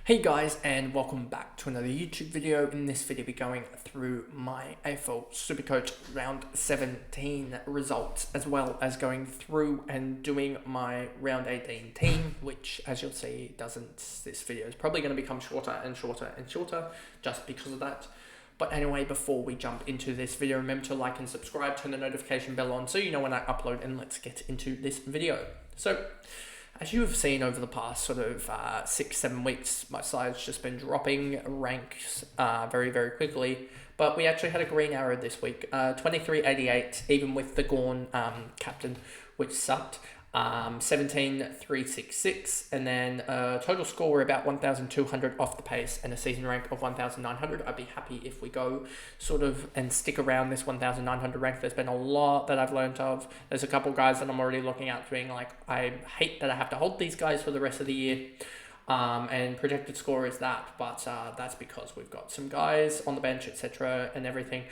Hey guys, and welcome back to another YouTube video. In this video, we're going through my AFL SuperCoach round 17 results, as well as going through and doing my round 18 team, which, as you'll see, this video is probably going to become shorter and shorter and shorter just because of that. But anyway, before we jump into this video, remember to like and subscribe, turn the notification bell on so you know when I upload, and let's get into this video. So, as you have seen over the past sort of 6-7 weeks, my side's just been dropping ranks very, very quickly. But we actually had a green arrow this week, 2388, even with the Gorn captain, which sucked. 17,366, and then total score we're about 1,200 off the pace, and a season rank of 1,900. I'd be happy if we go sort of and stick around this 1,900 rank. There's been a lot that I've learned of. There's a couple guys that I'm already looking at being like, I hate that I have to hold these guys for the rest of the year. And projected score is that, but that's because we've got some guys on the bench, etc., and everything.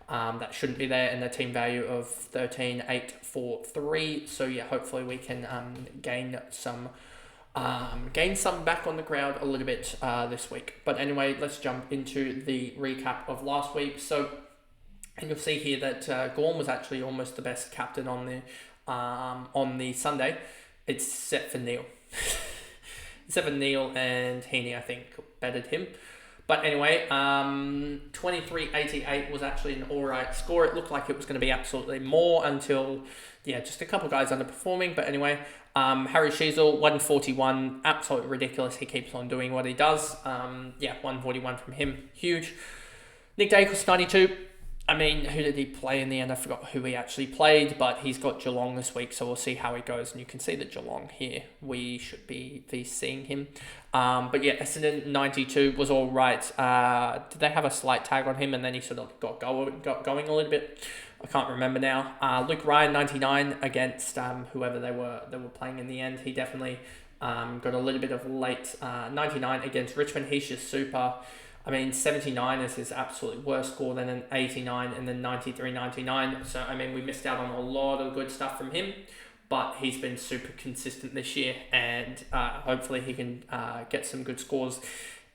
That shouldn't be there, and the team value of 13,843. So yeah, hopefully we can gain some back on the ground a little bit this week. But anyway, let's jump into the recap of last week. So, and you'll see here that Gorn was actually almost the best captain on the Sunday. It's set for Neil. Except for Neil and Heaney, I think, bettered him. But anyway, 2388 was actually an alright score. It looked like it was going to be absolutely more until, just a couple guys underperforming. But anyway, Harry Sheasel, 141, absolutely ridiculous. He keeps on doing what he does. 141 from him, huge. Nick Dacos, 92. I mean, who did he play in the end? I forgot who he actually played, but he's got Geelong this week, so we'll see how he goes. And you can see that Geelong here, we should be VCing him. But yeah, Essendon, 92 was all right. Did they have a slight tag on him, and then he sort of got going a little bit? I can't remember now. Luke Ryan, 99 against whoever they were playing in the end. He definitely got a little bit of late 99 against Richmond. He's just super. I mean, 79 is his absolute worst score, then an 89, and then 93, 99. So, I mean, we missed out on a lot of good stuff from him, but he's been super consistent this year, and hopefully he can get some good scores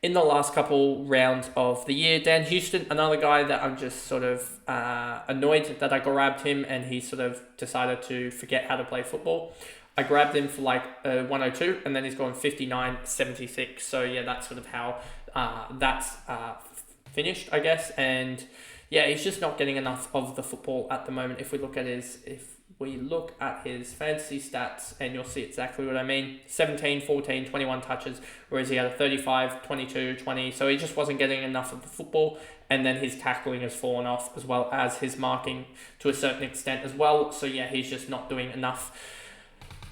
in the last couple rounds of the year. Dan Houston, another guy that I'm just sort of annoyed that I grabbed him, and he sort of decided to forget how to play football. I grabbed him for like 102, and then he's gone 59, 76. So yeah, that's sort of how that's finished, I guess. And yeah, he's just not getting enough of the football at the moment. If we look at his fantasy stats, and you'll see exactly what I mean. 17, 14, 21 touches, whereas he had a 35, 22, 20. So he just wasn't getting enough of the football. And then his tackling has fallen off, as well as his marking to a certain extent as well. So yeah, he's just not doing enough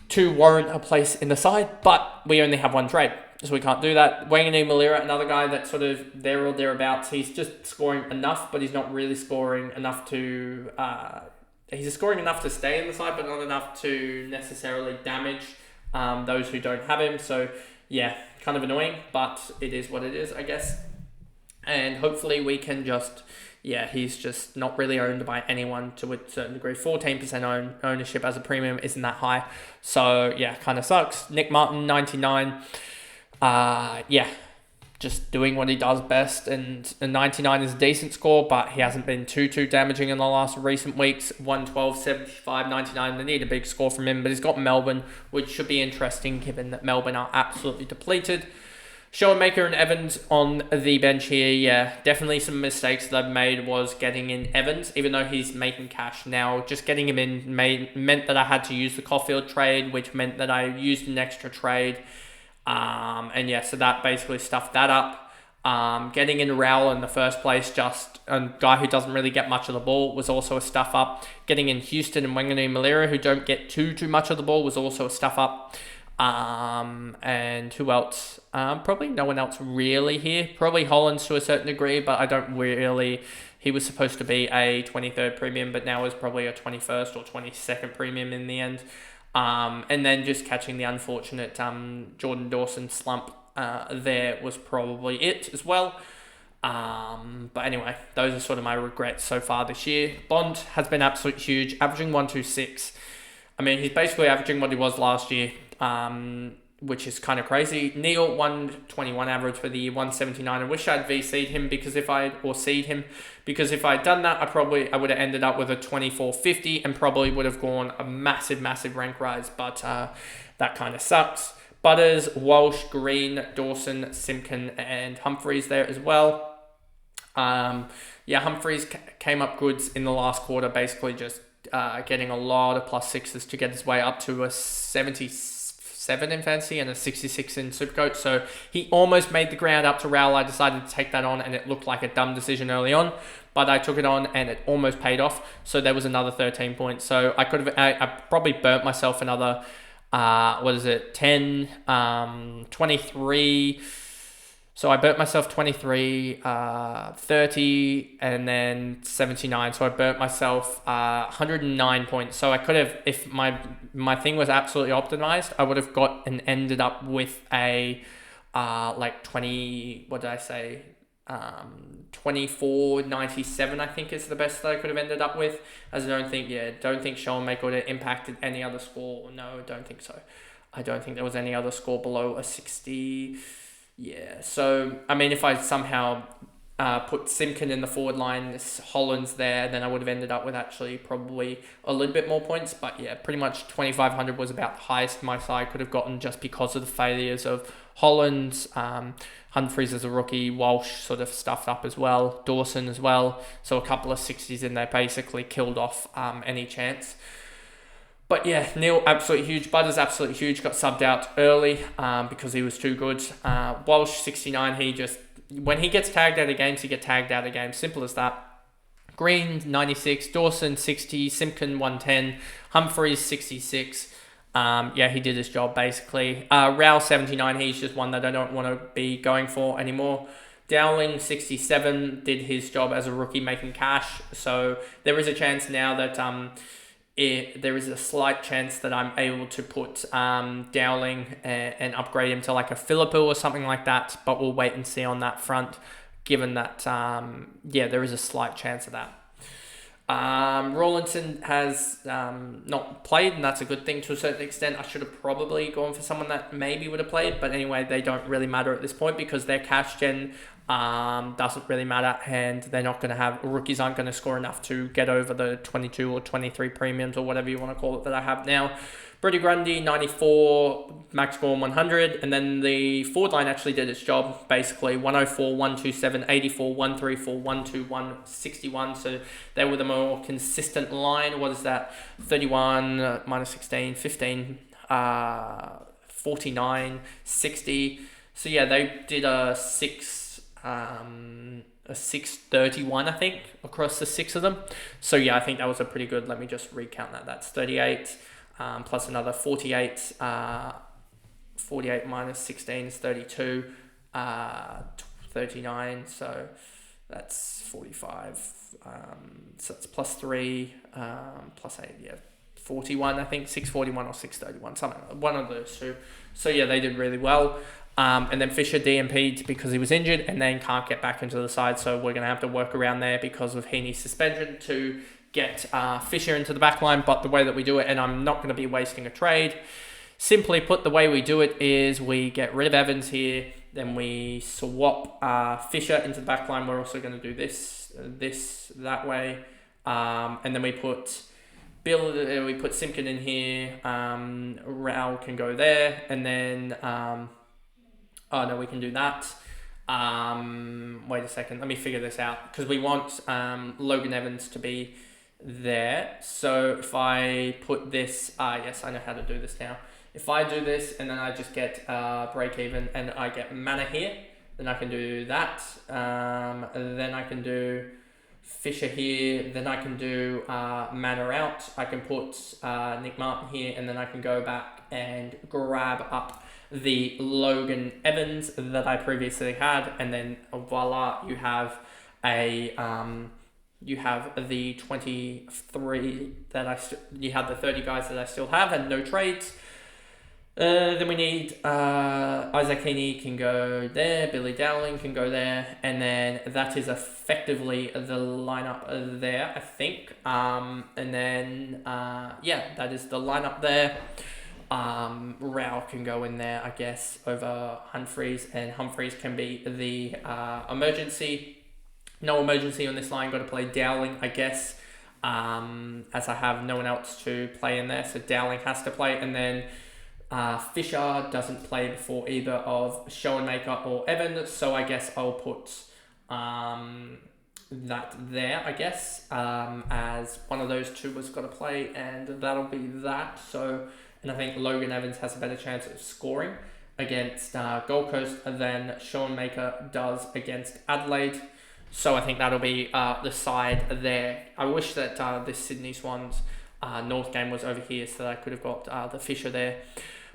to warrant a place in the side, but we only have one trade, so we can't do that. Wanganu Malira, another guy that's sort of there or thereabouts. He's just scoring enough, but he's not really scoring enough to... he's scoring enough to stay in the side, but not enough to necessarily damage those who don't have him. So, yeah, kind of annoying, but it is what it is, I guess. And hopefully we can just... Yeah, he's just not really owned by anyone to a certain degree. 14% ownership as a premium isn't that high. So, yeah, kind of sucks. Nick Martin, 99. Just doing what he does best. And a 99 is a decent score, but he hasn't been too damaging in the last recent weeks. 112, 75, 99. They need a big score from him. But he's got Melbourne, which should be interesting given that Melbourne are absolutely depleted. Schoenmaker and Evans on the bench here, yeah, definitely some mistakes that I've made was getting in Evans, even though he's making cash now. Just getting him in meant that I had to use the Caulfield trade, which meant that I used an extra trade. So that basically stuffed that up. Getting in Rowell in the first place, just a guy who doesn't really get much of the ball, was also a stuff up. Getting in Houston and Wanganu Malira, who don't get too much of the ball, was also a stuff up. And who else? Probably no one else really here. Probably Hollands to a certain degree, but I don't really... He was supposed to be a 23rd premium, but now is probably a 21st or 22nd premium in the end. And then just catching the unfortunate Jordan Dawson slump there was probably it as well. But anyway, those are sort of my regrets so far this year. Bond has been absolutely huge, averaging 126. I mean, he's basically averaging what he was last year. which is kind of crazy. Neil, 121 average for the year, 179. I wish I'd VC'd him or seed him, because if I'd done that, I would have ended up with a 2450 and probably would have gone a massive rank rise, but that kind of sucks. Butters, Walsh, Green, Dawson, Simpkin, and Humphreys there as well. Humphreys came up goods in the last quarter, basically just getting a lot of +6s to get his way up to a 77 in fantasy and a 66 in Supercoach. So he almost made the ground up to Raoul. I decided to take that on, and it looked like a dumb decision early on, but I took it on and it almost paid off. So there was another 13 points. So I probably burnt myself another 10, 23. So I burnt myself 23, 30, and then 79. So I burnt myself 109 points. So I could have, if my thing was absolutely optimized, I would have got and ended up with a 20, what did I say? 24.97, I think is the best that I could have ended up with. As I don't think Sean Make would have impacted any other score. No, I don't think so. I don't think there was any other score below a 60. Yeah, so, I mean, if I somehow put Simpkin in the forward line, Holland's there, then I would have ended up with actually probably a little bit more points. But yeah, pretty much 2,500 was about the highest my side could have gotten, just because of the failures of Holland, Humphreys as a rookie, Walsh sort of stuffed up as well, Dawson as well. So a couple of 60s in there basically killed off any chance. But yeah, Neil, absolutely huge. Butters, absolutely huge. Got subbed out early because he was too good. Walsh, 69. When he gets tagged out of games, he gets tagged out of games. Simple as that. Green, 96. Dawson, 60. Simpkin, 110. Humphreys, 66. He did his job basically. Rao, 79. He's just one that I don't want to be going for anymore. Dowling, 67. Did his job as a rookie, making cash. So there is a chance now that... there is a slight chance that I'm able to put Dowling and upgrade him to like a Philippou or something like that, but we'll wait and see on that front, given that, there is a slight chance of that. Rawlinson has not played, and that's a good thing to a certain extent. I should have probably gone for someone that maybe would have played, but anyway, they don't really matter at this point because their cash gen doesn't really matter, and they're not going to have, rookies aren't going to score enough to get over the 22 or 23 premiums or whatever you want to call it that I have now. Brady Grundy, 94, Max Gorn, 100, and then the forward line actually did its job, basically 104, 127, 84, 134, 121, 61, so they were the more consistent line. What is that? 31 minus 16, 15, 49, 60. So yeah, they did a 631, I think, across the 6 of them. So yeah, I think that was a pretty good, let me just recount that. That's 38 plus another 48. 48 minus 16 is 32. 39, so that's 45. So it's plus 3, plus 8, 41, I think, 641 or 631, something, one of those two. So yeah, they did really well. And then Fisher DMP'd because he was injured and then can't get back into the side. So we're going to have to work around there because of Heaney's suspension to get Fisher into the back line. But the way that we do it, and I'm not going to be wasting a trade, simply put, the way we do it is we get rid of Evans here, then we swap Fisher into the back line. We're also going to do this that way. And then we put Simpkin in here. Raoul can go there. And then... we can do that. Wait a second. Let me figure this out. Because we want Logan Evans to be there. So if I put this... yes, I know how to do this now. If I do this and then I just get break even and I get mana here, then I can do that. Then I can do Fisher here. Then I can do mana out. I can put Nick Martin here, and then I can go back and grab up the Logan Evans that I previously had, and then voila, you have a you have the 23 that you have the 30 guys that I still have and no trades. Then we need Isaac Heaney can go there, Billy Dowling can go there, and then that is effectively the lineup there, I think. And then that is the lineup there. Rao can go in there, I guess, over Humphreys, and Humphreys can be the emergency. No emergency on this line, got to play Dowling, I guess, as I have no one else to play in there, so Dowling has to play, and then Fisher doesn't play before either of Schoenmaker or Evans, so I guess I'll put that there, I guess, as one of those two was got to play, and that'll be that. So, and I think Logan Evans has a better chance of scoring against Gold Coast than Schoenmaker does against Adelaide. So I think that'll be the side there. I wish that this Sydney Swans North game was over here so that I could have got the Fisher there.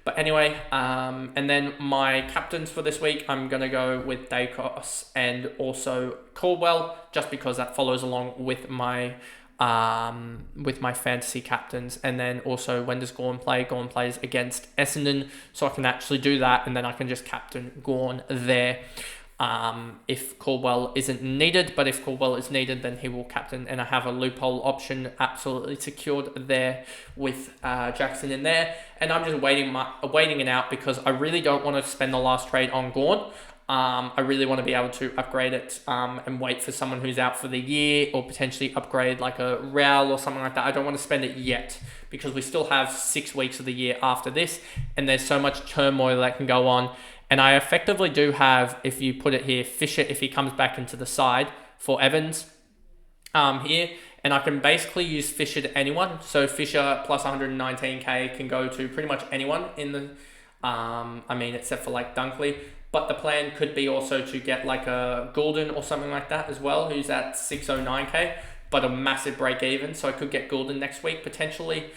But anyway, and then my captains for this week, I'm going to go with Dacos and also Caldwell, just because that follows along with my fantasy captains. And then also, when does Gawn play? Gawn plays against Essendon, so I can actually do that, and then I can just captain Gawn there. If Caldwell isn't needed, but if Caldwell is needed, then he will captain, and I have a loophole option absolutely secured there with Jackson in there, and I'm just waiting it out because I really don't want to spend the last trade on Gawn. I really want to be able to upgrade it and wait for someone who's out for the year, or potentially upgrade like a Raul or something like that. I don't want to spend it yet because we still have 6 weeks of the year after this, and there's so much turmoil that can go on. And I effectively do have, if you put it here, Fisher, if he comes back into the side for Evans here. And I can basically use Fisher to anyone. So Fisher plus 119k can go to pretty much anyone in the, except for like Dunkley. But the plan could be also to get like a Goulden or something like that as well, who's at 609k, but a massive break even. So I could get Goulden next week potentially.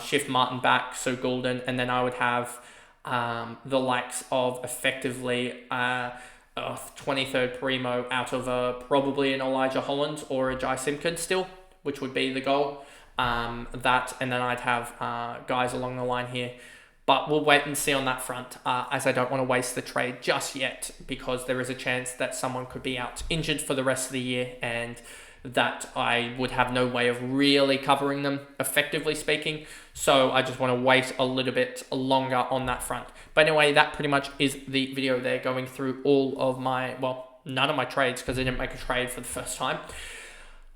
Shift Martin back, so Goulden. And then I would have the likes of effectively a 23rd Primo out of probably an Elijah Holland or a Jai Simpkins still, which would be the goal. That, and then I'd have guys along the line here. But we'll wait and see on that front, as I don't want to waste the trade just yet, because there is a chance that someone could be out injured for the rest of the year, and that I would have no way of really covering them, effectively speaking. So I just want to wait a little bit longer on that front. But anyway, that pretty much is the video there, going through all of my, well, none of my trades because I didn't make a trade for the first time,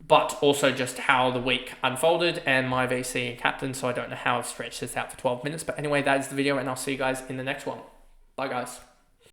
but also just how the week unfolded and my VC and captain. So I don't know how I've stretched this out for 12 minutes. But anyway, that is the video, and I'll see you guys in the next one. Bye, guys.